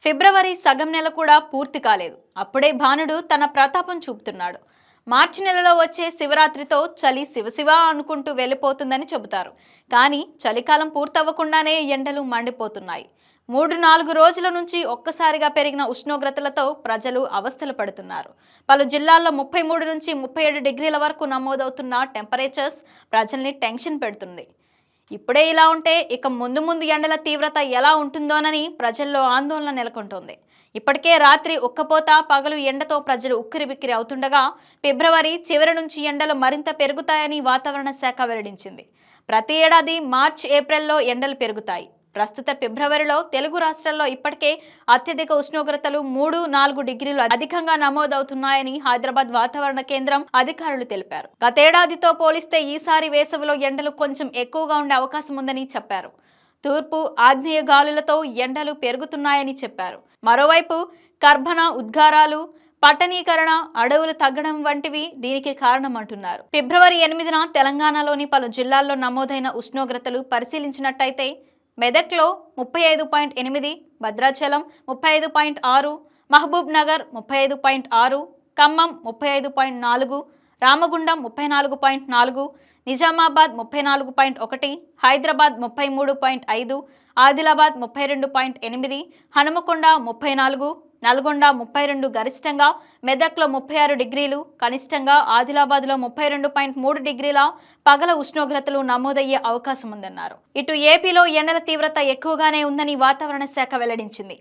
ఫిబ్రవరి సగం నెల కూడా పూర్తి కాలేదు. అప్పుడే భానుడు తన ప్రతాపం చూపుతున్నాడు. మార్చి నెలలో వచ్చే శివరాత్రితో చలి శివశివ అనుకుంటూ వెళ్ళిపోతుందని చెబుతారు. కానీ చలికాలం పూర్తవ్వకుండానే ఎండలు మండిపోతున్నాయి. 3-4 రోజుల నుంచి ఒక్కసారిగా పెరిగిన ఉష్ణోగ్రతలతో ప్రజలు అవస్థలు పడుతున్నారు. పలు జిల్లాల్లో 33 నుంచి 37 డిగ్రీల వరకు నమోదవుతున్న టెంపరేచర్స్ ప్రజల్ని టెన్షన్ పెడుతుంది. ఇప్పుడే ఇలా ఉంటే ఇక ముందు ముందు ఎండల తీవ్రత ఎలా ఉంటుందోనని ప్రజల్లో ఆందోళన నెలకొంటోంది. ఇప్పటికే రాత్రి ఉక్కపోత, పగలు ఎండతో ప్రజలు ఉక్కిరిబిక్కిరి అవుతుండగా ఫిబ్రవరి చివరి నుంచి ఎండలు మరింత పెరుగుతాయని వాతావరణ శాఖ వెల్లడించింది. ప్రతి ఏడాది మార్చి, ఏప్రిల్లో ఎండలు పెరుగుతాయి. ప్రస్తుత ఫిబ్రవరిలో తెలుగు రాష్ట్రాల్లో ఇప్పటికే అత్యధిక ఉష్ణోగ్రతలు 3-4 డిగ్రీలు అధికంగా నమోదవుతున్నాయని హైదరాబాద్ వాతావరణ కేంద్రం అధికారులు తెలిపారు. గతేడాదితో పోలిస్తే ఈసారి వేసవిలో ఎండలు కొంచెం ఎక్కువగా ఉండే అవకాశం ఉందని చెప్పారు. తూర్పు, ఆగ్నేయ గాలులతో ఎండలు పెరుగుతున్నాయని చెప్పారు. మరోవైపు కర్బన ఉద్గారాలు, పట్టణీకరణ, అడవులు తగ్గడం వంటివి దీనికి కారణమంటున్నారు. ఫిబ్రవరి 8న తెలంగాణలోని పలు జిల్లాల్లో నమోదైన ఉష్ణోగ్రతలు పరిశీలించినట్టయితే మెదక్లో 35.8, భద్రాచలం 35.6, మహబూబ్ నగర్ 35.6, ఖమ్మం 35.4, రామగుండం 34.4, నిజామాబాద్ 34.1, హైదరాబాద్ 33.5, ఆదిలాబాద్ 32.8, హనుమకొండ 34, నల్గొండ 32 గరిష్టంగా, మెదక్లో 36 డిగ్రీలు కనిష్టంగా, ఆదిలాబాద్లో 32.3 డిగ్రీల పగల ఉష్ణోగ్రతలు నమోదయ్యే అవకాశం ఉందన్నారు. ఇటు ఏపీలో ఎండల తీవ్రత ఎక్కువగానే ఉందని వాతావరణ శాఖ వెల్లడించింది.